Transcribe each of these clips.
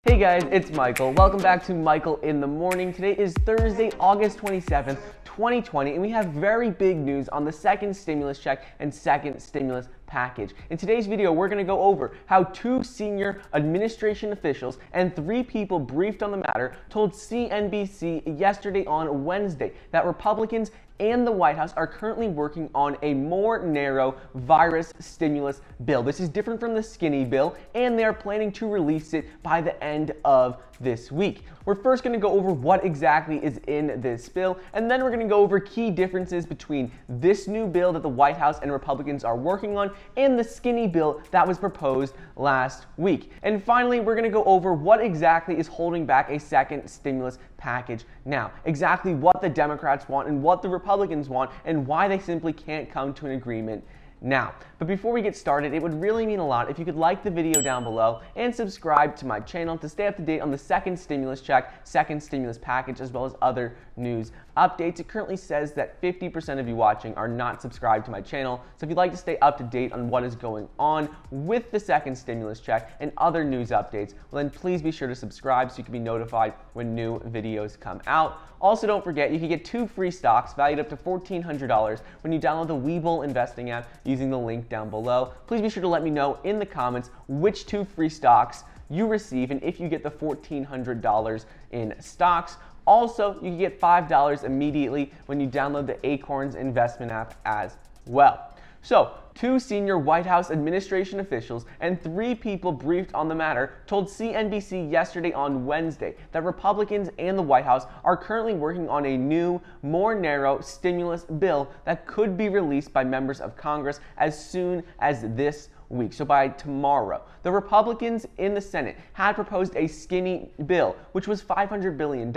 Hey guys, it's Michael. Welcome back to Michael in the Morning. Today is Thursday, August 27th, 2020, and we have very big news on the second stimulus check and second stimulus package. In today's video, we're going to go over how 2 senior administration officials and 3 people briefed on the matter told CNBC yesterday on Wednesday that Republicans and the White House are currently working on a more narrow virus stimulus bill. This is different from the skinny bill, and they are planning to release it by the end of this week. We're first going to go over what exactly is in this bill, and then we're going to go over key differences between this new bill that the White House and Republicans are working on and the skinny bill that was proposed last week. And finally, we're going to go over what exactly is holding back a second stimulus package now, exactly what the Democrats want and what the Republicans want, and why they simply can't come to an agreement now. But before we get started, it would really mean a lot if you could like the video down below and subscribe to my channel to stay up to date on the second stimulus check, second stimulus package, as well as other news updates. It currently says that 50% of you watching are not subscribed to my channel, so if you'd like to stay up to date on what is going on with the second stimulus check and other news updates, well then please be sure to subscribe so you can be notified when new videos come out. Also, don't forget, you can get 2 free stocks valued up to $1,400 when you download the Webull investing app using the link down below. Please be sure to let me know in the comments which 2 free stocks you receive and if you get the $1,400 in stocks. Also, you can get $5 immediately when you download the Acorns investment app as well. So, 2 senior White House administration officials and 3 people briefed on the matter told CNBC yesterday on Wednesday that Republicans and the White House are currently working on a new, more narrow stimulus bill that could be released by members of Congress as soon as this week, so by tomorrow. The Republicans in the Senate had proposed a skinny bill, which was $500 billion.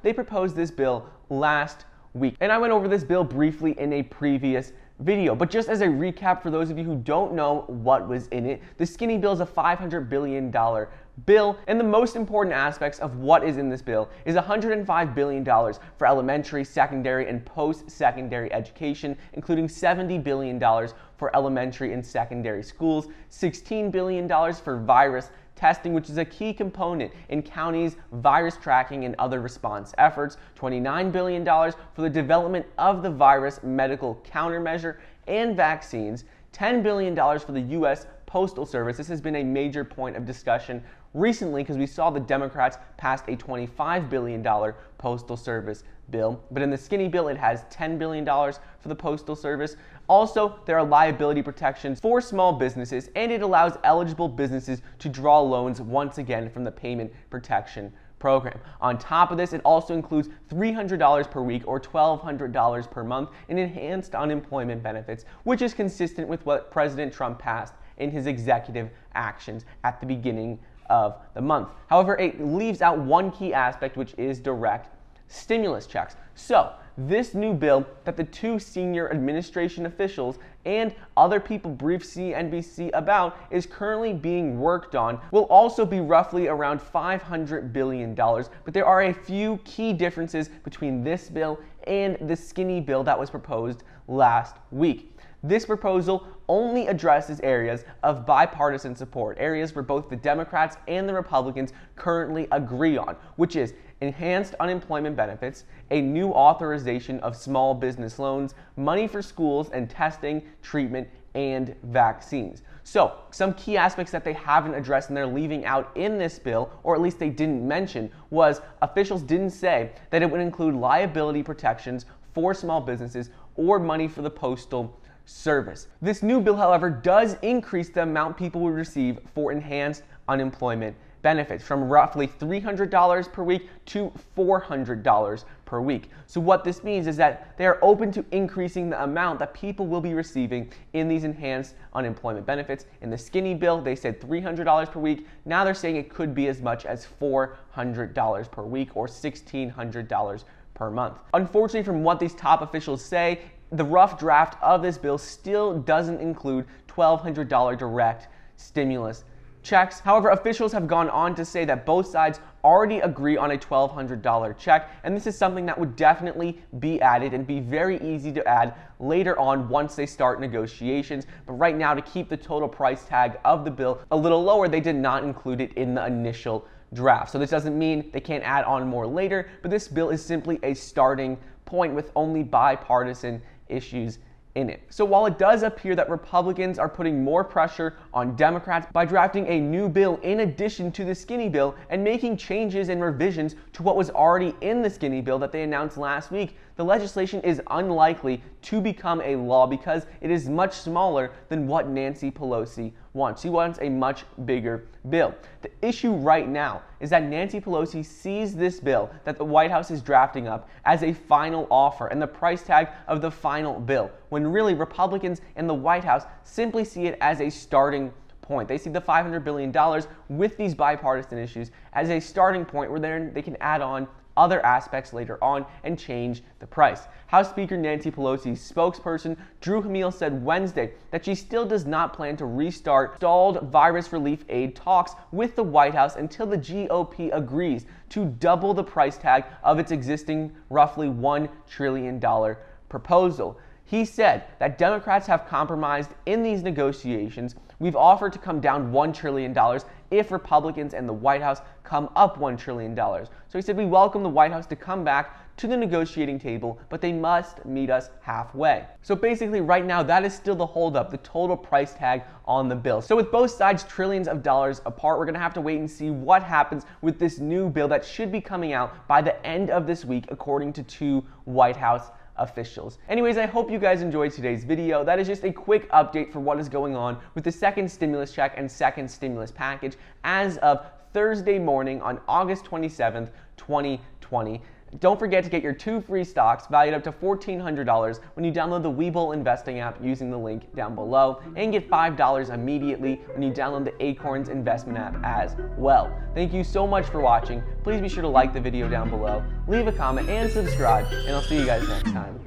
They proposed this bill last week, and I went over this bill briefly in a previous video. But just as a recap for those of you who don't know what was in it, the skinny bill is a $500 billion bill, and the most important aspects of what is in this bill is $105 billion for elementary, secondary, and post-secondary education, including $70 billion for elementary and secondary schools, $16 billion for virus testing, which is a key component in counties' virus tracking and other response efforts, $29 billion for the development of the virus medical countermeasure and vaccines, $10 billion for the U.S. Postal Service. This has been a major point of discussion recently because we saw the Democrats passed a $25 billion Postal Service bill, but in the skinny bill it has $10 billion for the Postal Service. Also, there are liability protections for small businesses, and it allows eligible businesses to draw loans once again from the Paycheck Protection Program. On top of this, it also includes $300 per week or $1,200 per month in enhanced unemployment benefits, which is consistent with what President Trump passed in his executive actions at the beginning of the month. However, it leaves out one key aspect, which is direct stimulus checks. So, this new bill that the 2 senior administration officials and other people briefed CNBC about is currently being worked on will also be roughly around $500 billion, but there are a few key differences between this bill and the skinny bill that was proposed last week. This proposal only addresses areas of bipartisan support, areas where both the Democrats and the Republicans currently agree on, which is enhanced unemployment benefits, a new authorization of small business loans, money for schools and testing, treatment, and vaccines. So, some key aspects that they haven't addressed and they're leaving out in this bill, or at least they didn't mention, was officials didn't say that it would include liability protections for small businesses or money for the Postal Service. This new bill, however, does increase the amount people will receive for enhanced unemployment benefits from roughly $300 per week to $400 per week. So what this means is that they are open to increasing the amount that people will be receiving in these enhanced unemployment benefits. In the skinny bill, they said $300 per week. Now they're saying it could be as much as $400 per week or $1,600 per month. Unfortunately, from what these top officials say, the rough draft of this bill still doesn't include $1,200 direct stimulus checks. However, officials have gone on to say that both sides already agree on a $1,200 check, and this is something that would definitely be added and be very easy to add later on once they start negotiations. But right now, to keep the total price tag of the bill a little lower, they did not include it in the initial draft. So this doesn't mean they can't add on more later, but this bill is simply a starting point with only bipartisan issues in it. So while it does appear that Republicans are putting more pressure on Democrats by drafting a new bill in addition to the skinny bill and making changes and revisions to what was already in the skinny bill that they announced last week, the legislation is unlikely to become a law because it is much smaller than what Nancy Pelosi wants. She wants a much bigger bill. The issue right now is that Nancy Pelosi sees this bill that the White House is drafting up as a final offer and the price tag of the final bill, when really Republicans in the White House simply see it as a starting point. They see the $500 billion with these bipartisan issues as a starting point where they can add on other aspects later on and change the price. House Speaker Nancy Pelosi's spokesperson Drew Hamil said Wednesday that she still does not plan to restart stalled virus relief aid talks with the White House until the GOP agrees to double the price tag of its existing roughly $1 trillion proposal. He said that Democrats have compromised in these negotiations. We've offered to come down $1 trillion if Republicans and the White House come up $1 trillion. So he said we welcome the White House to come back to the negotiating table, but they must meet us halfway. So basically right now that is still the holdup, the total price tag on the bill. So with both sides trillions of dollars apart, we're going to have to wait and see what happens with this new bill that should be coming out by the end of this week, according to 2 White House officials. Anyways, I hope you guys enjoyed today's video. That is just a quick update for what is going on with the second stimulus check and second stimulus package as of Thursday morning on August 27th, 2020. Don't forget to get your 2 free stocks valued up to $1,400 when you download the Webull investing app using the link down below, and get $5 immediately when you download the Acorns investment app as well. Thank you so much for watching. Please be sure to like the video down below, leave a comment, and subscribe, and I'll see you guys next time.